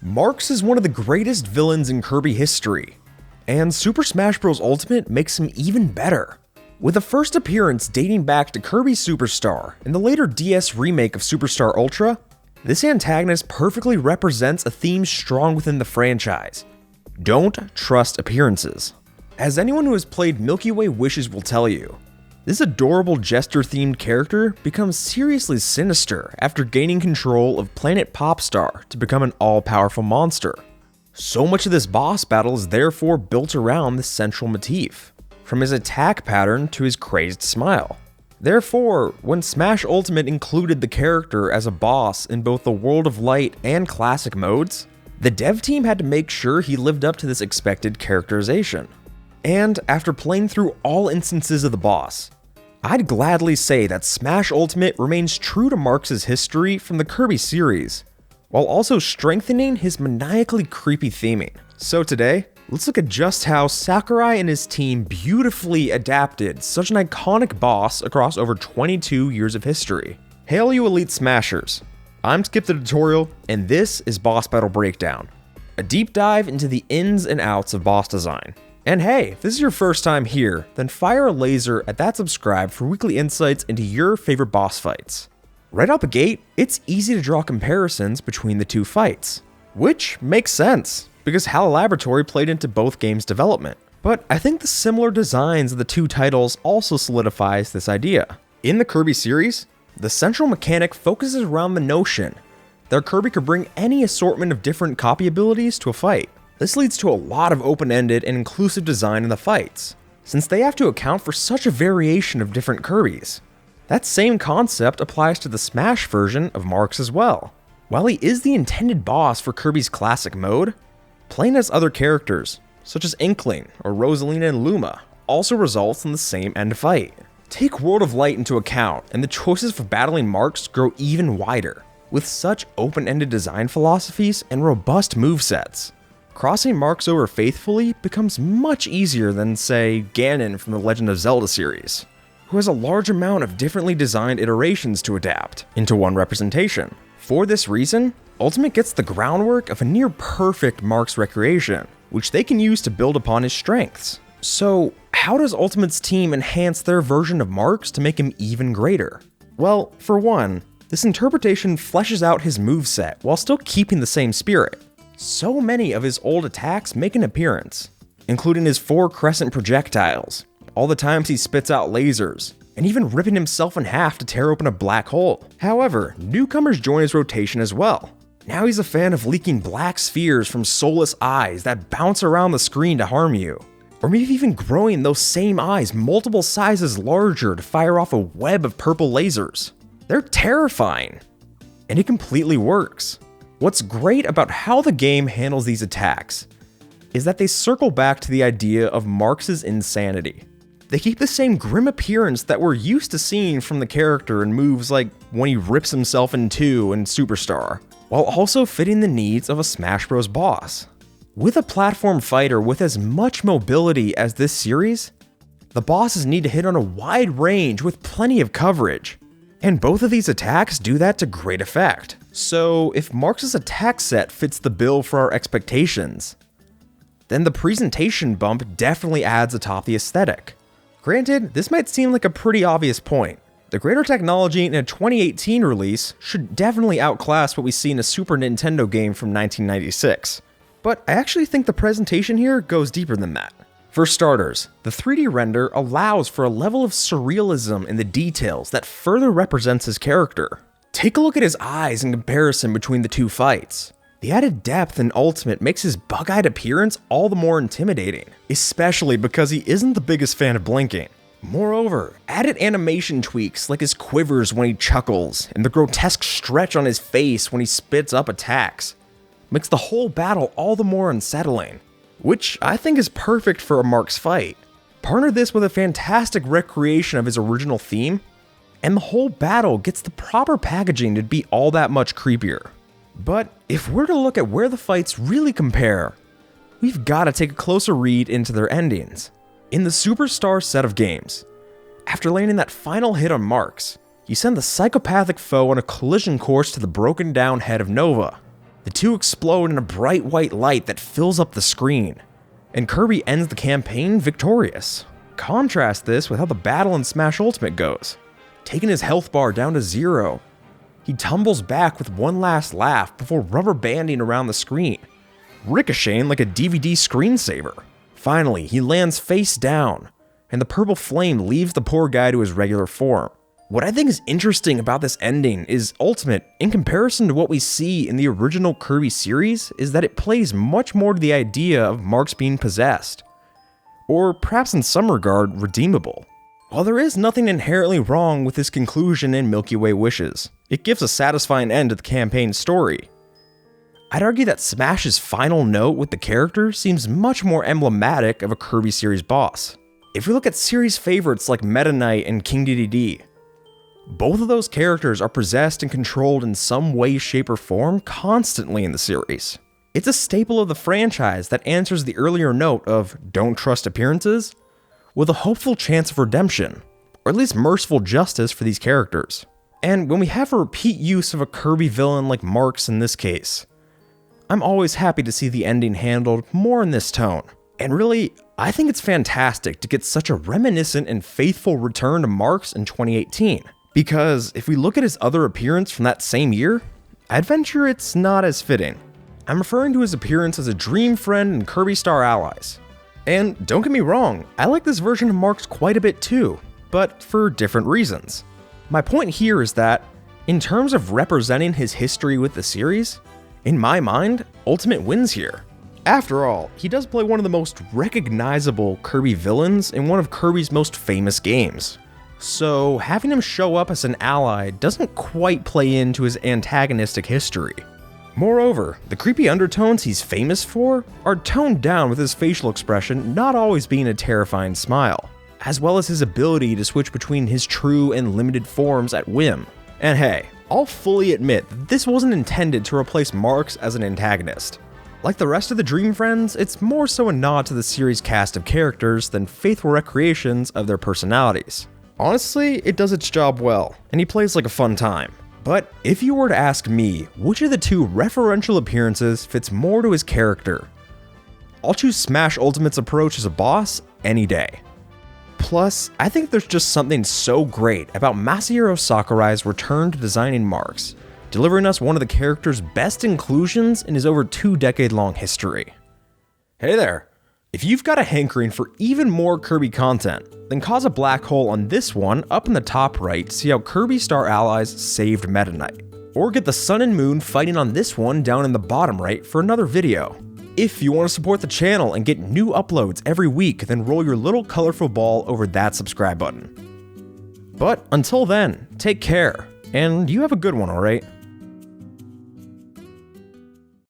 Marx is one of the greatest villains in Kirby history, and Super Smash Bros. Ultimate makes him even better. With a first appearance dating back to Kirby Super Star and the later DS remake of Super Star Ultra, this antagonist perfectly represents a theme strong within the franchise: don't trust appearances. As anyone who has played Milky Way Wishes will tell you, this adorable jester-themed character becomes seriously sinister after gaining control of Planet Popstar to become an all-powerful monster. So much of this boss battle is therefore built around this central motif, from his attack pattern to his crazed smile. Therefore, when Smash Ultimate included the character as a boss in both the World of Light and Classic modes, the dev team had to make sure he lived up to this expected characterization. And after playing through all instances of the boss, I'd gladly say that Smash Ultimate remains true to Marx's history from the Kirby series, while also strengthening his maniacally creepy theming. So today, let's look at just how Sakurai and his team beautifully adapted such an iconic boss across over 22 years of history. Hail you Elite Smashers! I'm Skip the Tutorial, and this is Boss Battle Breakdown, a deep dive into the ins and outs of boss design. And hey, if this is your first time here, then fire a laser at that subscribe for weekly insights into your favorite boss fights. Right out the gate, it's easy to draw comparisons between the two fights, which makes sense, because HAL Laboratory played into both games' development. But I think the similar designs of the two titles also solidifies this idea. In the Kirby series, the central mechanic focuses around the notion that Kirby could bring any assortment of different copy abilities to a fight. This leads to a lot of open-ended and inclusive design in the fights, since they have to account for such a variation of different Kirbys. That same concept applies to the Smash version of Marx as well. While he is the intended boss for Kirby's classic mode, playing as other characters, such as Inkling or Rosalina and Luma, also results in the same end fight. Take World of Light into account, and the choices for battling Marx grow even wider, with such open-ended design philosophies and robust movesets. Crossing Marx over faithfully becomes much easier than, say, Ganon from the Legend of Zelda series, who has a large amount of differently designed iterations to adapt into one representation. For this reason, Ultimate gets the groundwork of a near-perfect Marx recreation, which they can use to build upon his strengths. So, how does Ultimate's team enhance their version of Marx to make him even greater? Well, for one, this interpretation fleshes out his moveset while still keeping the same spirit. So many of his old attacks make an appearance, including his 4 crescent projectiles, all the times he spits out lasers, and even ripping himself in half to tear open a black hole. However, newcomers join his rotation as well. Now he's a fan of leaking black spheres from soulless eyes that bounce around the screen to harm you, or maybe even growing those same eyes multiple sizes larger to fire off a web of purple lasers. They're terrifying, and it completely works. What's great about how the game handles these attacks is that they circle back to the idea of Marx's insanity. They keep the same grim appearance that we're used to seeing from the character in moves like when he rips himself in two in Superstar, while also fitting the needs of a Smash Bros. Boss. With a platform fighter with as much mobility as this series, the bosses need to hit on a wide range with plenty of coverage, and both of these attacks do that to great effect. So if Marx's attack set fits the bill for our expectations, then the presentation bump definitely adds atop the aesthetic. Granted, this might seem like a pretty obvious point. The greater technology in a 2018 release should definitely outclass what we see in a Super Nintendo game from 1996. But I actually think the presentation here goes deeper than that. For starters, the 3D render allows for a level of surrealism in the details that further represents his character. Take a look at his eyes in comparison between the two fights. The added depth in Ultimate makes his bug-eyed appearance all the more intimidating, especially because he isn't the biggest fan of blinking. Moreover, added animation tweaks like his quivers when he chuckles and the grotesque stretch on his face when he spits up attacks makes the whole battle all the more unsettling, which I think is perfect for a Marx fight. Partner this with a fantastic recreation of his original theme, and the whole battle gets the proper packaging to be all that much creepier. But if we're to look at where the fights really compare, we've got to take a closer read into their endings. In the Superstar set of games, after landing that final hit on Marx, you send the psychopathic foe on a collision course to the broken down head of Nova, The two explode in a bright white light that fills up the screen, and Kirby ends the campaign victorious. Contrast this with how the battle in Smash Ultimate goes. Taking his health bar down to 0, he tumbles back with one last laugh before rubber banding around the screen, ricocheting like a DVD screensaver. Finally, he lands face down, and the purple flame leaves the poor guy to his regular form. What I think is interesting about this ending is Ultimate, in comparison to what we see in the original Kirby series, is that it plays much more to the idea of Marx being possessed, or perhaps in some regard, redeemable. While there is nothing inherently wrong with this conclusion in Milky Way Wishes, it gives a satisfying end to the campaign's story. I'd argue that Smash's final note with the character seems much more emblematic of a Kirby series boss. If we look at series favorites like Meta Knight and King Dedede, both of those characters are possessed and controlled in some way, shape, or form constantly in the series. It's a staple of the franchise that answers the earlier note of don't trust appearances with a hopeful chance of redemption, or at least merciful justice for these characters. And when we have a repeat use of a Kirby villain like Marx in this case, I'm always happy to see the ending handled more in this tone. And really, I think it's fantastic to get such a reminiscent and faithful return to Marx in 2018. Because if we look at his other appearance from that same year, I'd venture it's not as fitting. I'm referring to his appearance as a dream friend in Kirby Star Allies. And don't get me wrong, I like this version of Marx quite a bit too, but for different reasons. My point here is that, in terms of representing his history with the series, in my mind, Ultimate wins here. After all, he does play one of the most recognizable Kirby villains in one of Kirby's most famous games. So having him show up as an ally doesn't quite play into his antagonistic history. Moreover, the creepy undertones he's famous for are toned down with his facial expression not always being a terrifying smile, as well as his ability to switch between his true and limited forms at whim. And hey, I'll fully admit that this wasn't intended to replace Marx as an antagonist. Like the rest of the Dream Friends, it's more so a nod to the series' cast of characters than faithful recreations of their personalities. Honestly, it does its job well, and he plays like a fun time. But if you were to ask me, which of the two referential appearances fits more to his character, I'll choose Smash Ultimate's approach as a boss any day. Plus, I think there's just something so great about Masahiro Sakurai's return to designing Marx, delivering us one of the character's best inclusions in his over 2-decade-long history. Hey there! If you've got a hankering for even more Kirby content, then cause a black hole on this one up in the top right to see how Kirby Star Allies saved Meta Knight. Or get the Sun and Moon fighting on this one down in the bottom right for another video. If you want to support the channel and get new uploads every week, then roll your little colorful ball over that subscribe button. But until then, take care, and you have a good one, alright?